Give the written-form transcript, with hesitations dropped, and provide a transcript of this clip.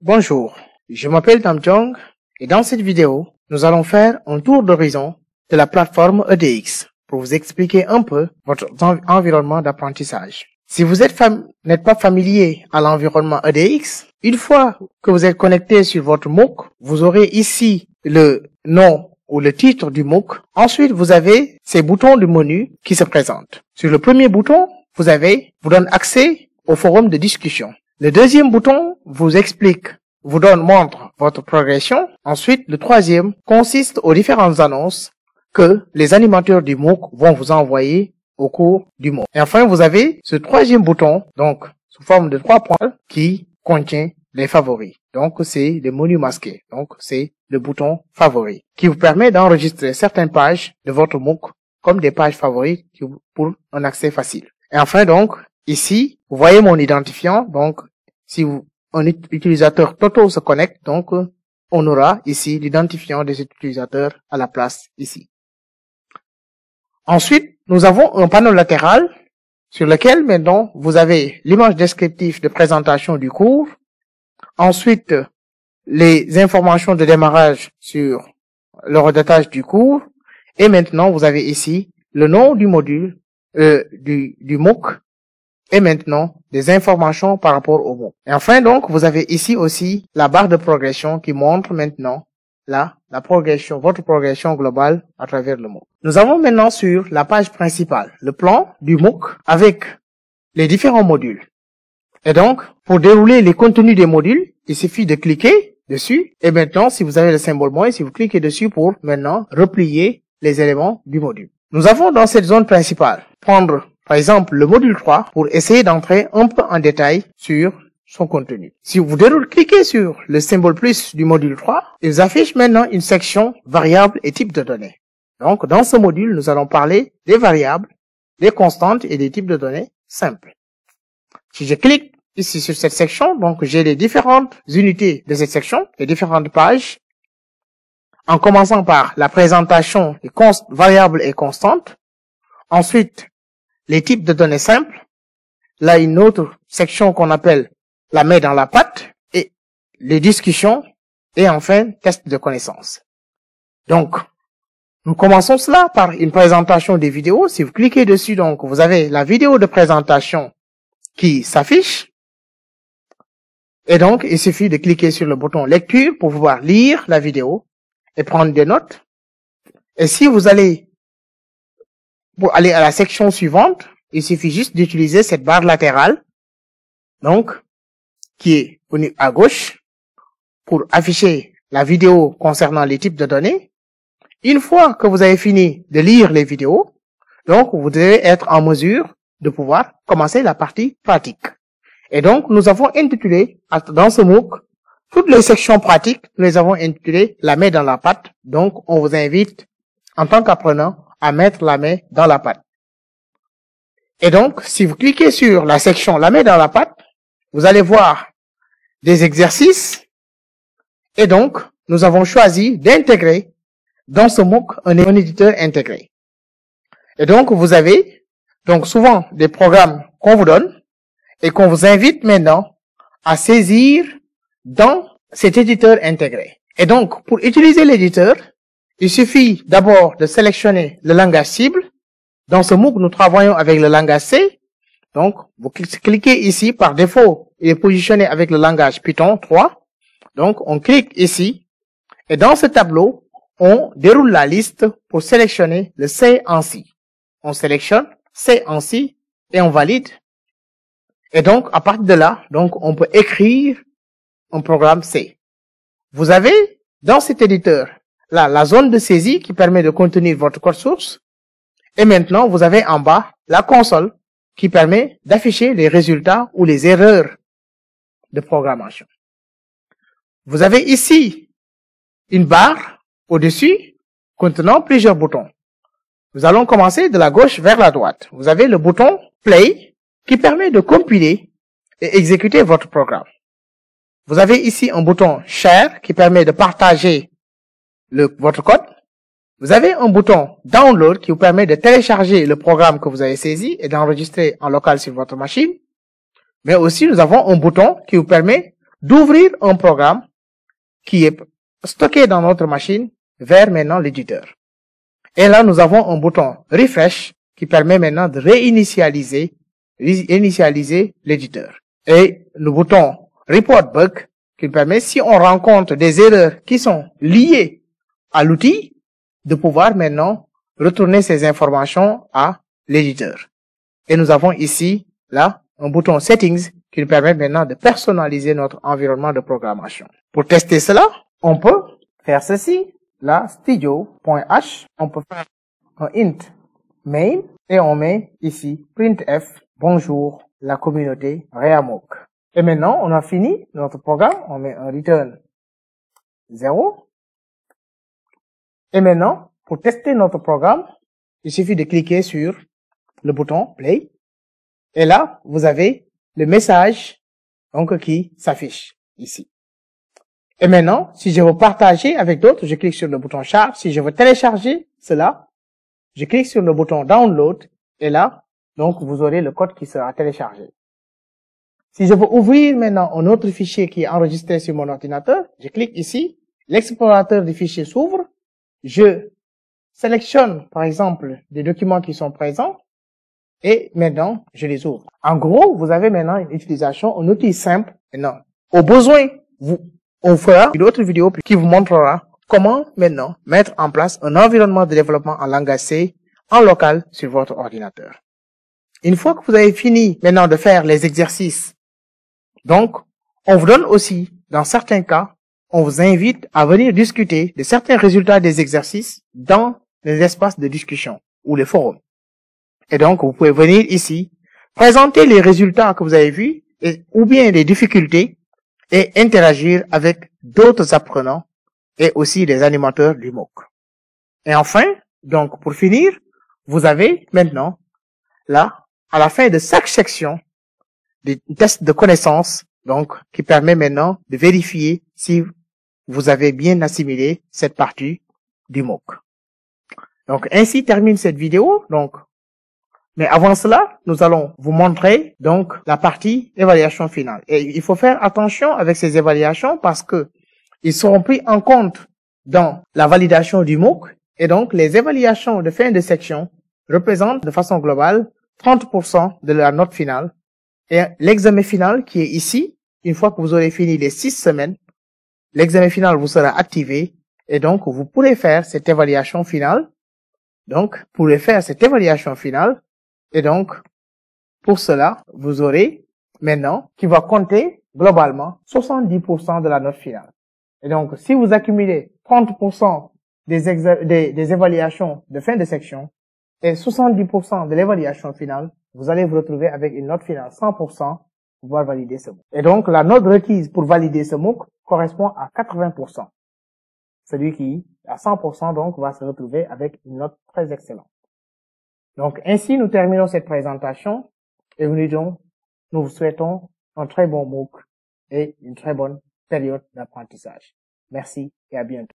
Bonjour, je m'appelle Tam Jong et dans cette vidéo, nous allons faire un tour d'horizon de la plateforme EDX pour vous expliquer un peu votre environnement d'apprentissage. Si vous n'êtes pas familier à l'environnement EDX, une fois que vous êtes connecté sur votre MOOC, vous aurez ici le nom ou le titre du MOOC. Ensuite, vous avez ces boutons du menu qui se présentent. Sur le premier bouton, vous donne accès au forum de discussion. Le deuxième bouton vous montre votre progression. Ensuite, le troisième consiste aux différentes annonces que les animateurs du MOOC vont vous envoyer au cours du MOOC. Et enfin, vous avez ce troisième bouton, donc sous forme de 3 points, qui contient les favoris. Donc, c'est le menu masqué. Donc, c'est le bouton favori qui vous permet d'enregistrer certaines pages de votre MOOC comme des pages favorites pour un accès facile. Et enfin, donc, ici, vous voyez mon identifiant. Donc, si un utilisateur Toto se connecte, donc, on aura ici l'identifiant des utilisateurs à la place ici. Ensuite, nous avons un panneau latéral sur lequel maintenant vous avez l'image descriptive de présentation du cours. Ensuite, les informations de démarrage sur le redatage du cours. Et maintenant, vous avez ici le nom du module du MOOC et maintenant des informations par rapport au MOOC. Et enfin, donc, vous avez ici aussi la barre de progression qui montre maintenant votre progression globale à travers le MOOC. Nous avons maintenant sur la page principale le plan du MOOC avec les différents modules. Et donc, pour dérouler les contenus des modules, il suffit de cliquer dessus. Et maintenant, si vous avez le symbole moins, si vous cliquez dessus pour maintenant replier les éléments du module. Nous avons dans cette zone principale prendre par exemple le module 3 pour essayer d'entrer un peu en détail sur son contenu. Si vous cliquez sur le symbole plus du module 3, il vous affiche maintenant une section variables et types de données. Donc, dans ce module, nous allons parler des variables, des constantes et des types de données simples. Si je clique ici sur cette section, donc j'ai les différentes unités de cette section, les différentes pages, en commençant par la présentation des variables et constantes. Ensuite, les types de données simples. Là, une autre section qu'on appelle la main dans la pâte et les discussions et enfin, test de connaissances. Donc, nous commençons cela par une présentation des vidéos. Si vous cliquez dessus, donc, vous avez la vidéo de présentation qui s'affiche. Et donc, il suffit de cliquer sur le bouton lecture pour pouvoir lire la vidéo et prendre des notes. Et si vous allez pour aller à la section suivante, il suffit juste d'utiliser cette barre latérale, donc, qui est à gauche, pour afficher la vidéo concernant les types de données. Une fois que vous avez fini de lire les vidéos, donc, vous devez être en mesure de pouvoir commencer la partie pratique. Et donc, nous avons intitulé, dans ce MOOC, toutes les sections pratiques, nous les avons intitulées la main dans la pâte. Donc, on vous invite, en tant qu'apprenant, à mettre la main dans la pâte. Et donc, si vous cliquez sur la section la main dans la pâte, vous allez voir des exercices. Et donc, nous avons choisi d'intégrer dans ce MOOC un éditeur intégré. Et donc, vous avez donc souvent des programmes qu'on vous donne et qu'on vous invite maintenant à saisir dans cet éditeur intégré. Et donc, pour utiliser l'éditeur, il suffit d'abord de sélectionner le langage cible. Dans ce MOOC, nous travaillons avec le langage C. Donc, vous cliquez ici. Par défaut, il est positionné avec le langage Python 3. Donc, on clique ici. Et dans ce tableau, on déroule la liste pour sélectionner le C en C. On sélectionne C en C et on valide. Et donc, à partir de là, donc, on peut écrire un programme C. Vous avez, dans cet éditeur, là, la zone de saisie qui permet de contenir votre code source. Et maintenant, vous avez en bas la console qui permet d'afficher les résultats ou les erreurs de programmation. Vous avez ici une barre au-dessus contenant plusieurs boutons. Nous allons commencer de la gauche vers la droite. Vous avez le bouton Play qui permet de compiler et exécuter votre programme. Vous avez ici un bouton Share qui permet de partager votre code. Vous avez un bouton Download qui vous permet de télécharger le programme que vous avez saisi et d'enregistrer en local sur votre machine. Mais aussi, nous avons un bouton qui vous permet d'ouvrir un programme qui est stocké dans notre machine vers maintenant l'éditeur. Et là, nous avons un bouton Refresh qui permet maintenant de réinitialiser l'éditeur. Et le bouton Report Bug qui permet, si on rencontre des erreurs qui sont liées à l'outil, de pouvoir maintenant retourner ces informations à l'éditeur. Et nous avons ici, là, un bouton Settings qui nous permet maintenant de personnaliser notre environnement de programmation. Pour tester cela, on peut faire ceci. Là, studio.h, on peut faire un int main et on met ici printf bonjour la communauté Reamok. Et maintenant, on a fini notre programme, on met un return 0. Et maintenant, pour tester notre programme, il suffit de cliquer sur le bouton play. Et là, vous avez le message donc qui s'affiche ici. Et maintenant, si je veux partager avec d'autres, je clique sur le bouton charge. Si je veux télécharger cela, je clique sur le bouton download. Et là, donc, vous aurez le code qui sera téléchargé. Si je veux ouvrir maintenant un autre fichier qui est enregistré sur mon ordinateur, je clique ici. L'explorateur du fichier s'ouvre. Je sélectionne, par exemple, des documents qui sont présents. Et maintenant, je les ouvre. En gros, vous avez maintenant une utilisation, un outil simple. Maintenant, au besoin, on fera une autre vidéo qui vous montrera comment maintenant mettre en place un environnement de développement en langage C en local sur votre ordinateur. Une fois que vous avez fini maintenant de faire les exercices, donc, on vous donne aussi, dans certains cas, on vous invite à venir discuter de certains résultats des exercices dans les espaces de discussion ou les forums. Et donc, vous pouvez venir ici, présenter les résultats que vous avez vus ou bien les difficultés et interagir avec d'autres apprenants et aussi des animateurs du MOOC. Et enfin, donc pour finir, vous avez maintenant, là, à la fin de chaque section, des tests de connaissances, donc qui permet maintenant de vérifier si vous avez bien assimilé cette partie du MOOC. Donc ainsi termine cette vidéo. Donc, mais avant cela, nous allons vous montrer donc la partie évaluation finale. Et il faut faire attention avec ces évaluations parce que ils seront pris en compte dans la validation du MOOC. Et donc, les évaluations de fin de section représentent de façon globale 30% de la note finale. Et l'examen final qui est ici, une fois que vous aurez fini les 6 semaines, l'examen final vous sera activé. Et donc, vous pourrez faire cette évaluation finale. Donc, vous pourrez faire cette évaluation finale. Et donc, pour cela, vous aurez maintenant qui va compter globalement 70% de la note finale. Et donc, si vous accumulez 30% des évaluations de fin de section et 70% de l'évaluation finale, vous allez vous retrouver avec une note finale 100% pour pouvoir valider ce MOOC. Et donc, la note requise pour valider ce MOOC correspond à 80%. Celui qui, à 100%, donc, va se retrouver avec une note très excellente. Donc, ainsi, nous terminons cette présentation et nous vous souhaitons un très bon MOOC et une très bonne période d'apprentissage. Merci et à bientôt.